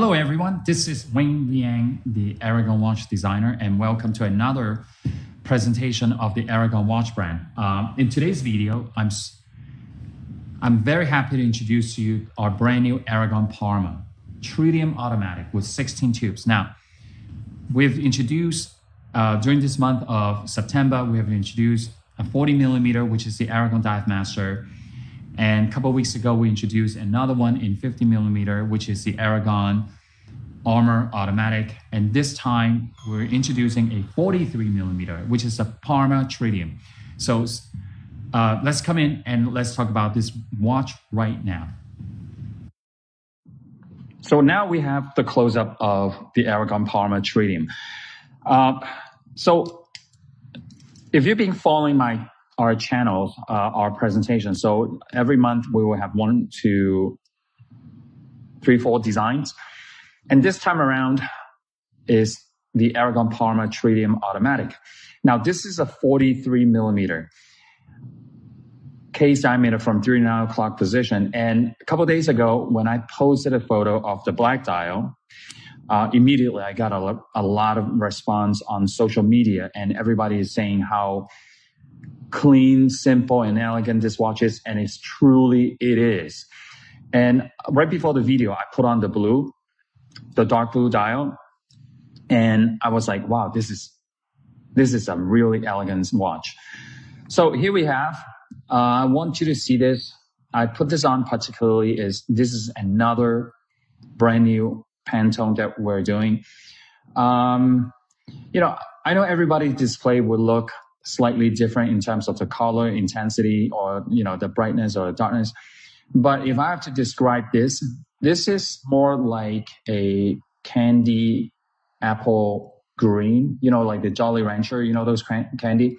Hello, everyone. This is Wayne Liang, the Aragon watch designer, and welcome to another presentation of the Aragon watch brand. In today's video, I'm very happy to introduce to you our brand new Aragon Parma Tritium Automatic with 16 tubes. Now, we've introduced, during this month of September, we have introduced a 40 millimeter, which is the Aragon Dive Master. And a couple of weeks ago, we introduced another one in 50 millimeter, which is the Aragon Armor Automatic. And this time, we're introducing a 43 millimeter, which is a Parma Tritium. So let's come in and let's talk about this watch right now. So now we have the close-up of the Aragon Parma Tritium. So if you've been following our channels, our presentation. So every month we will have 1, 2, 3, 4 designs. And this time around is the Aragon Parma Tritium Automatic. Now this is a 43 millimeter case diameter from 3 to 9 o'clock position. And a couple of days ago, when I posted a photo of the black dial, immediately I got a lot of response on social media, and everybody is saying how clean, simple, and elegant this watch is, and it is. And right before the video, I put on the dark blue dial, and I was like, wow, this is a really elegant watch. So here we have, I want you to see this. I put this on particularly this is another brand new Pantone that we're doing. I know everybody's display would look slightly different in terms of the color intensity or the brightness or the darkness, but if I have to describe this is more like a candy apple green, like the Jolly Rancher, those candy.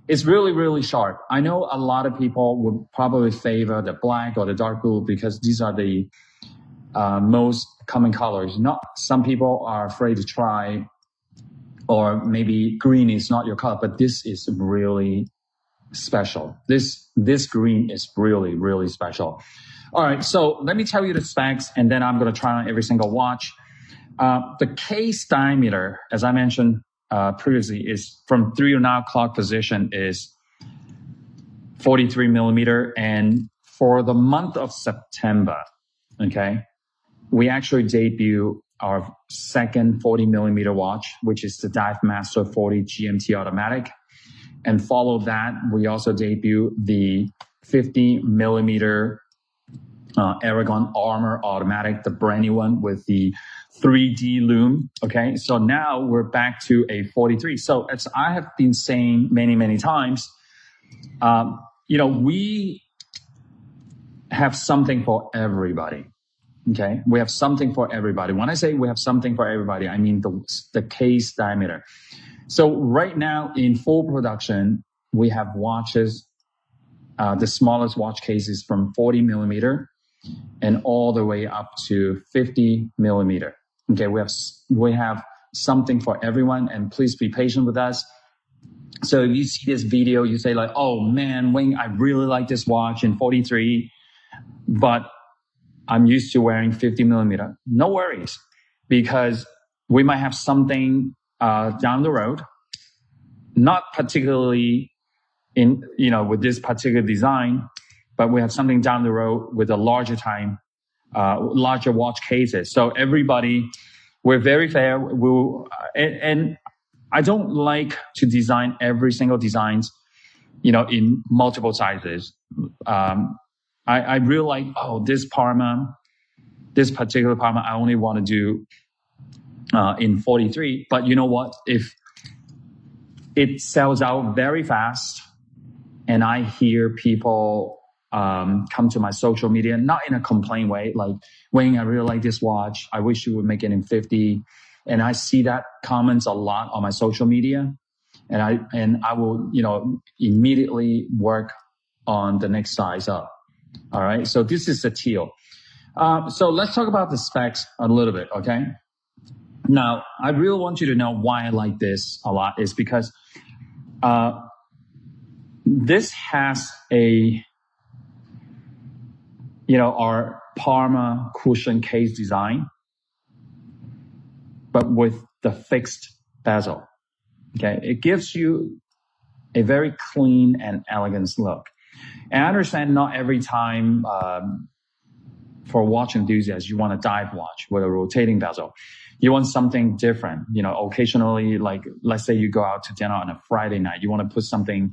It's really, really sharp. I know a lot of people would probably favor the black or the dark blue because these are the most common colors. Some people are afraid to try, or maybe green is not your color, but this is really special. This green is really, really special. All right, so let me tell you the specs, and then I'm going to try on every single watch. The case diameter, as I mentioned previously, is from 3 to 9 o'clock position is 43 millimeter. And for the month of September, okay, we actually debut our second 40 millimeter watch, which is the Dive Master 40 GMT Automatic. And follow that, we also debut the 50 millimeter Aragon Armor Automatic, the brand new one with the 3D loom. Okay, so now we're back to a 43. So as I have been saying many, many times, we have something for everybody. Okay, we have something for everybody. When I say we have something for everybody, I mean the case diameter. So right now in full production, we have watches, the smallest watch cases from 40 millimeter and all the way up to 50 millimeter. Okay, we have something for everyone, and please be patient with us. So if you see this video, you say like, oh man, Wayne, I really like this watch in 43, but I'm used to wearing 50 millimeter. No worries, because we might have something down the road, not particularly with this particular design, but we have something down the road with a larger watch cases. So everybody, we're very fair. And I don't like to design every single designs, in multiple sizes. I really like, this particular Parma, I only want to do in 43. But you know what? If it sells out very fast, and I hear people come to my social media, not in a complaint way, like, Wayne, I really like this watch. I wish you would make it in 50. And I see that comments a lot on my social media. And I will, immediately work on the next size up. All right, so this is the teal. So let's talk about the specs a little bit, okay? Now, I really want you to know why I like this a lot is because this has our Parma cushion case design. but with the fixed bezel. Okay, it gives you a very clean and elegant look. And I understand not every time for watch enthusiasts, you want a dive watch with a rotating bezel. You want something different. Occasionally, like let's say you go out to dinner on a Friday night, you want to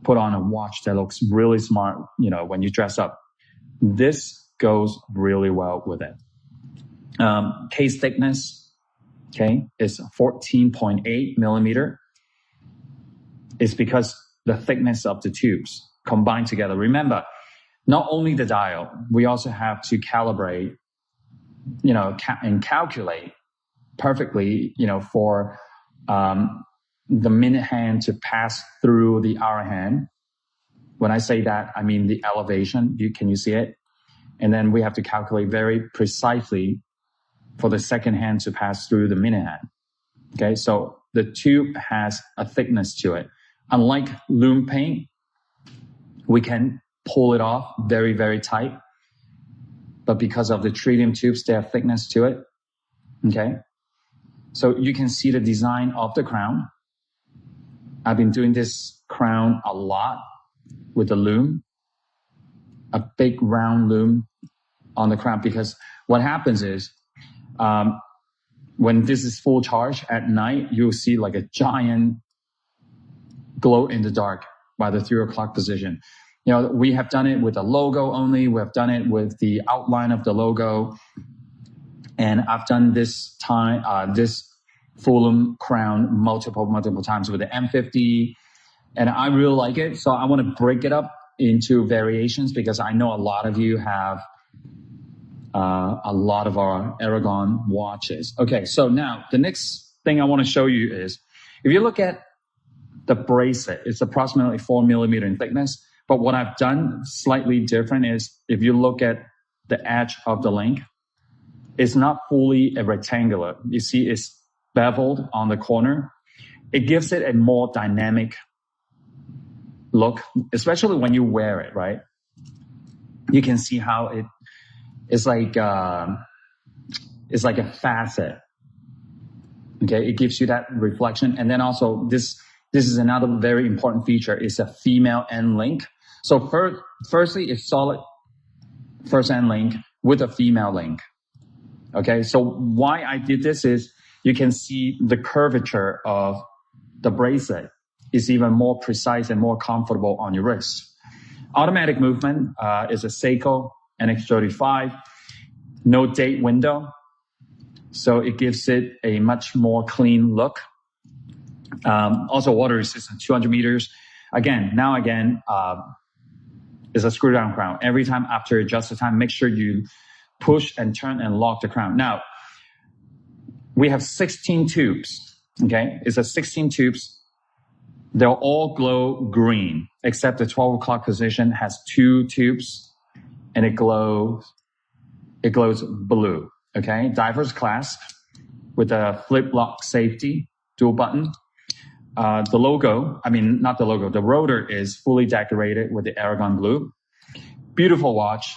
put on a watch that looks really smart, when you dress up. This goes really well with it. Case thickness, okay, is 14.8 millimeter. It's because the thickness of the tubes combined together. Remember, not only the dial, we also have to calibrate, and calculate perfectly, for the minute hand to pass through the hour hand. When I say that, I mean the elevation. Can you see it? And then we have to calculate very precisely for the second hand to pass through the minute hand. Okay, so the tube has a thickness to it. Unlike loom paint, we can pull it off very, very tight. But because of the tritium tubes, they have thickness to it. Okay, so you can see the design of the crown. I've been doing this crown a lot with the loom, a big round loom on the crown, because what happens is when this is full charge at night, you'll see like a giant glow in the dark by the 3 o'clock position. We have done it with the logo only. We have done it with the outline of the logo. And I've done this full loom crown multiple times with the M50. And I really like it. So I want to break it up into variations because I know a lot of you have a lot of our Aragon watches. Okay, so now the next thing I want to show you is, if you look at the bracelet, it's approximately 4 millimeter in thickness. But what I've done slightly different is, if you look at the edge of the link, it's not fully a rectangular. You see it's beveled on the corner. It gives it a more dynamic look, especially when you wear it, right? You can see how it's like a facet. Okay, it gives you that reflection. And then also this is another very important feature. It's a female end link. So firstly, it's solid first end link with a female link. Okay, so why I did this is you can see the curvature of the bracelet is even more precise and more comfortable on your wrist. Automatic movement is a Seiko NX35, no date window. So it gives it a much more clean look. Also water resistant, 200 meters. Again, is a screw down crown. Every time after adjust the time, make sure you push and turn and lock the crown. Now, we have 16 tubes, okay? It's a 16 tubes. They'll all glow green, except the 12 o'clock position has 2 tubes and it glows blue, okay? Diver's clasp with a flip lock safety, dual button. The rotor is fully decorated with the Aragon blue. Beautiful watch.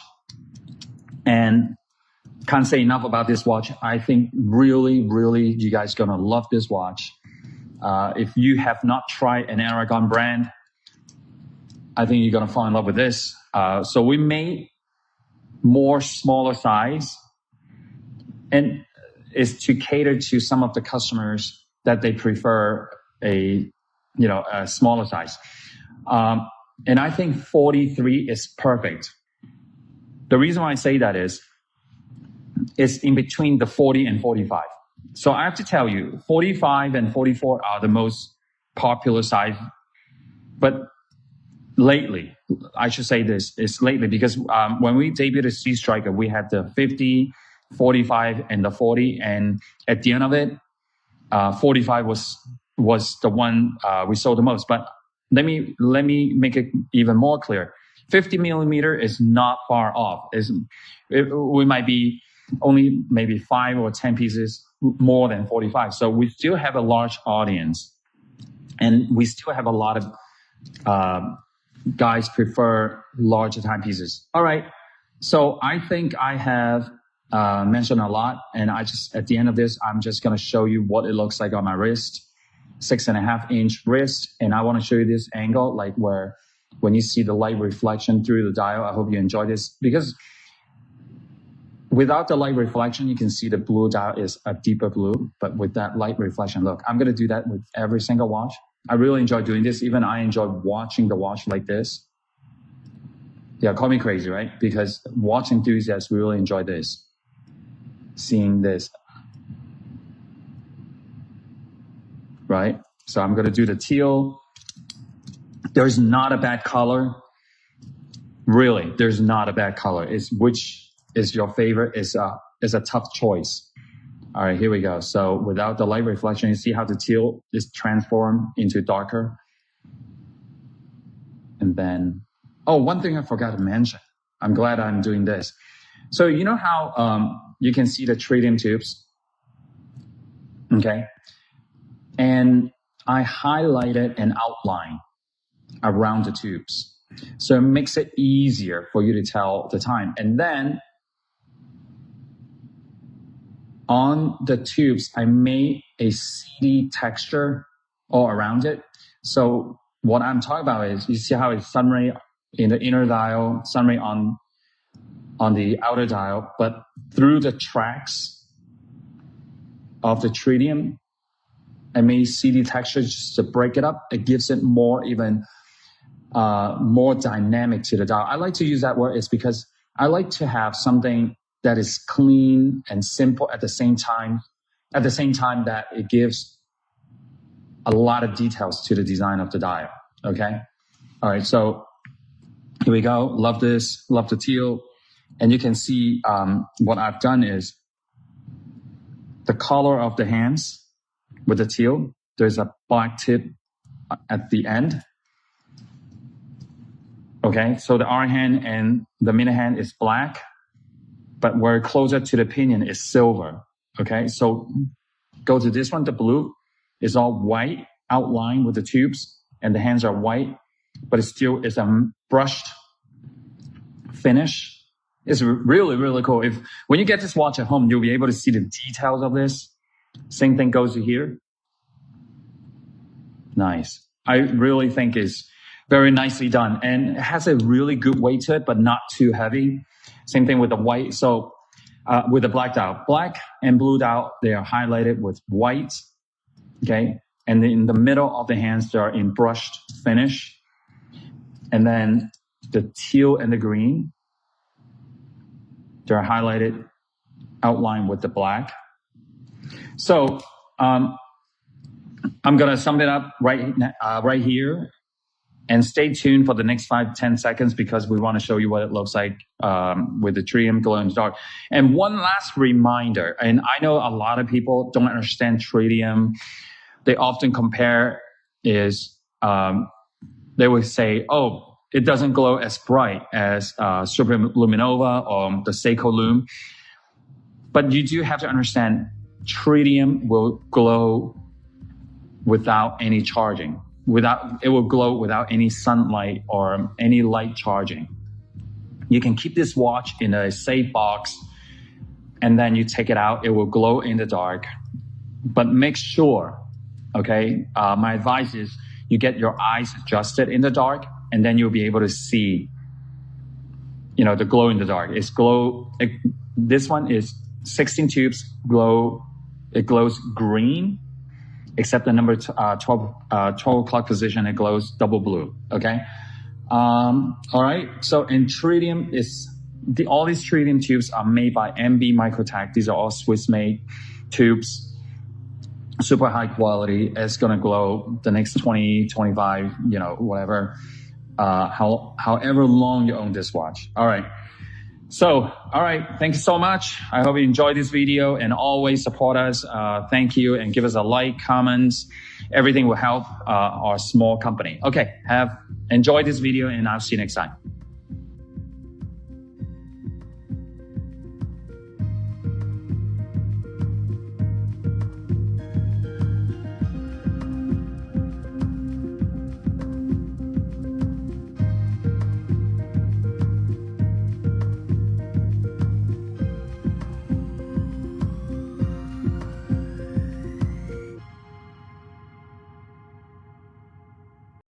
And can't say enough about this watch. I think really, really, you guys gonna love this watch. If you have not tried an Aragon brand, I think you're gonna fall in love with this. So we made more smaller size, and is to cater to some of the customers that they prefer a smaller size. And I think 43 is perfect. The reason why I say that is it's in between the 40 and 45. So I have to tell you, 45 and 44 are the most popular size. But lately, I should say this, is lately, because when we debuted the Sea Striker, we had the 50, 45, and the 40. And at the end of it, 45 was the one we sold the most. But let me make it even more clear. 50 millimeter is not far off. We might be only maybe 5 or 10 pieces more than 45. So we still have a large audience, and we still have a lot of guys prefer larger timepieces. All right. So I think I have mentioned a lot. And at the end of this, I'm just going to show you what it looks like on my wrist, 6.5-inch wrist. And I want to show you this angle, like where when you see the light reflection through the dial. I hope you enjoy this, because without the light reflection, you can see the blue dial is a deeper blue, but with that light reflection, look, I'm going to do that with every single watch. I really enjoy doing this. Even I enjoy watching the watch like this. Yeah, call me crazy, right? Because watch enthusiasts really enjoy this. Seeing this, right? So I'm going to do the teal. There's not a bad color. Really, there's not a bad color. It's which is your favorite is a tough choice. All right, here we go. So without the light reflection, you see how the teal is transformed into darker. And then, oh, one thing I forgot to mention. I'm glad I'm doing this. So you know how you can see the tritium tubes, okay? And I highlighted an outline around the tubes. So it makes it easier for you to tell the time. And then on the tubes, I made a seedy texture all around it. So what I'm talking about is, you see how it's sunray in the inner dial, sunray on the outer dial, but through the tracks of the tritium, I made seedy texture just to break it up. It gives it more more dynamic to the dial. I like to use that word is because I like to have something that is clean and simple at the same time that it gives a lot of details to the design of the dial. Okay. All right. So here we go. Love this. Love the teal. And you can see what I've done is the color of the hands with the teal. There's a black tip at the end. Okay, so the R hand and the minute hand is black, but where closer to the pinion is silver. Okay, so go to this one, the blue is all white outline with the tubes, and the hands are white, but it still is a brushed finish. It's really, really cool. When you get this watch at home, you'll be able to see the details of this. Same thing goes to here. Nice. I really think it's very nicely done, and it has a really good weight to it, but not too heavy. Same thing with the white. So with the black dial, black and blue dial, they are highlighted with white. Okay. And in the middle of the hands, they are in brushed finish. And then the teal and the green, they're highlighted outline with the black. So I'm going to sum it up right here. And stay tuned for the next 5-10 seconds, because we want to show you what it looks like with the tritium glow in the dark. And one last reminder, and I know a lot of people don't understand tritium. They often compare they would say, oh, it doesn't glow as bright as Superluminova or the Seiko Lume. But you do have to understand, tritium will glow without any charging. It will glow without any sunlight or any light charging. You can keep this watch in a safe box, and then you take it out. It will glow in the dark. But make sure, okay, my advice is you get your eyes adjusted in the dark, and then you'll be able to see, the glow in the dark. This one is 16 tubes glow. It glows green. Except the number 12 o'clock position, it glows double blue. Okay. All right. So in tritium all these tritium tubes are made by MB Microtech. These are all Swiss-made tubes, super high quality. It's going to glow the next 20, 25, whatever, however long you own this watch. All right. So, all right. Thank you so much. I hope you enjoyed this video, and always support us. Thank you, and give us a like, comments. Everything will help our small company. Okay. Enjoy this video, and I'll see you next time.